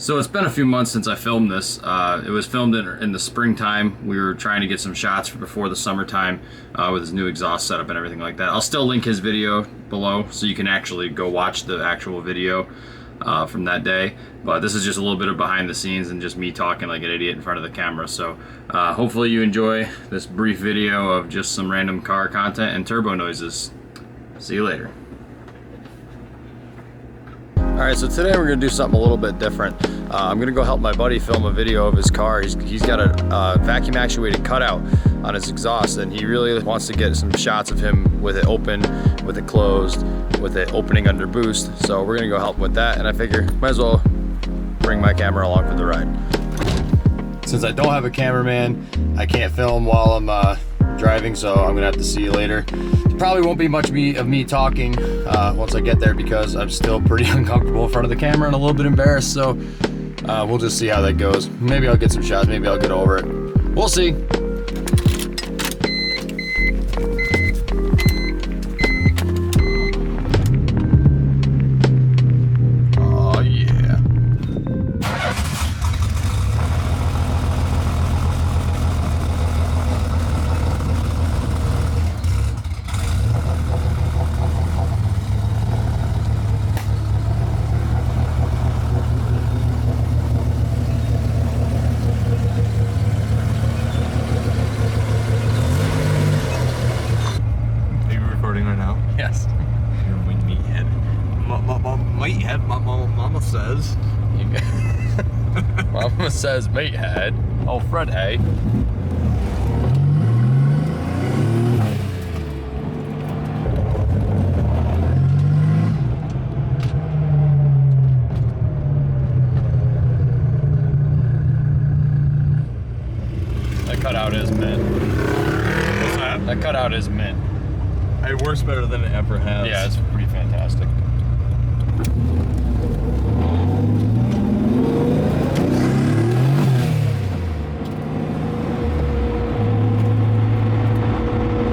So it's been a few months since I filmed this. It was filmed in the springtime. We were trying to get some shots for before the summertime with his new exhaust setup and everything like that. I'll still link his video below so you can actually go watch the actual video from that day. But this is just a little bit of behind the scenes and just me talking like an idiot in front of the camera. So hopefully you enjoy this brief video of just some random car content and turbo noises. See you later. Alright, so today we're going to do something a little bit different. I'm going to go help my buddy film a video of his car. He's got a vacuum actuated cutout on his exhaust, and he really wants to get some shots of him with it open, with it closed, with it opening under boost. So we're going to go help him with that, and I figure might as well bring my camera along for the ride. Since I don't have a cameraman, I can't film while I'm driving, so I'm gonna have to see you later. There probably won't be much of me talking once I get there because I'm still pretty uncomfortable in front of the camera and a little bit embarrassed, so we'll just see how that goes. Maybe I'll get some shots, maybe I'll get over it. We'll see. Oh yeah. Yes. You're a meathead. Meathead, mama says. Mama says meathead. Oh, Fred, hey. That cutout is mint. What's that? That cutout is mint. It works better than it ever has. Yeah, it's pretty fantastic.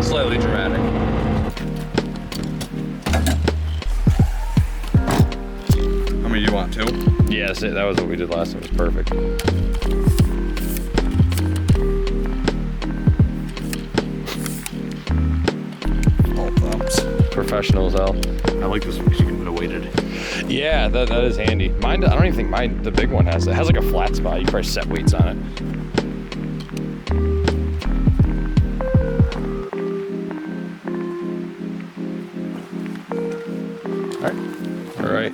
Slightly dramatic. How many do you want, two? Yes, that was what we did last time. It was perfect. Professional as hell. I like this one because you can put it weighted. Yeah, that is handy. Mine, I don't even think mine, the big one has it. It has like a flat spot. You can probably set weights on it. All right.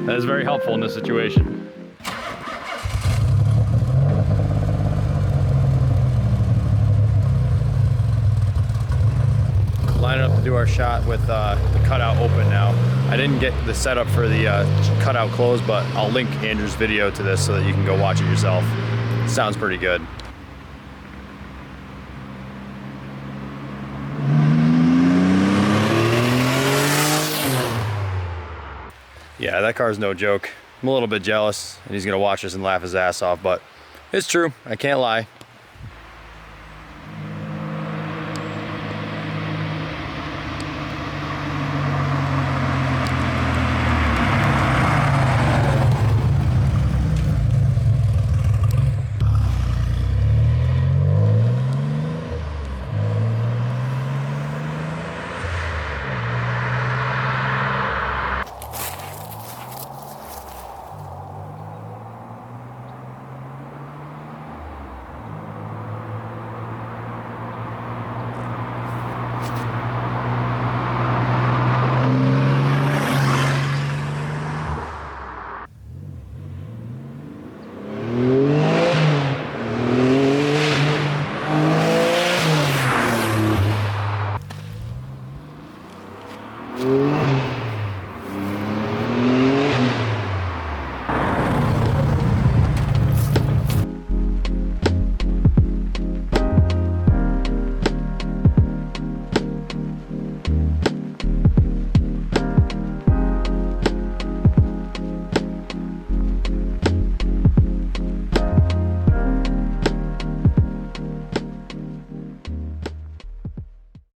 That is very helpful in this situation. Lining up to do our shot with the cutout open now. I didn't get the setup for the cutout closed, but I'll link Andrew's video to this so that you can go watch it yourself. It sounds pretty good. Yeah, that car's no joke. I'm a little bit jealous, and he's gonna watch this and laugh his ass off, but it's true, I can't lie.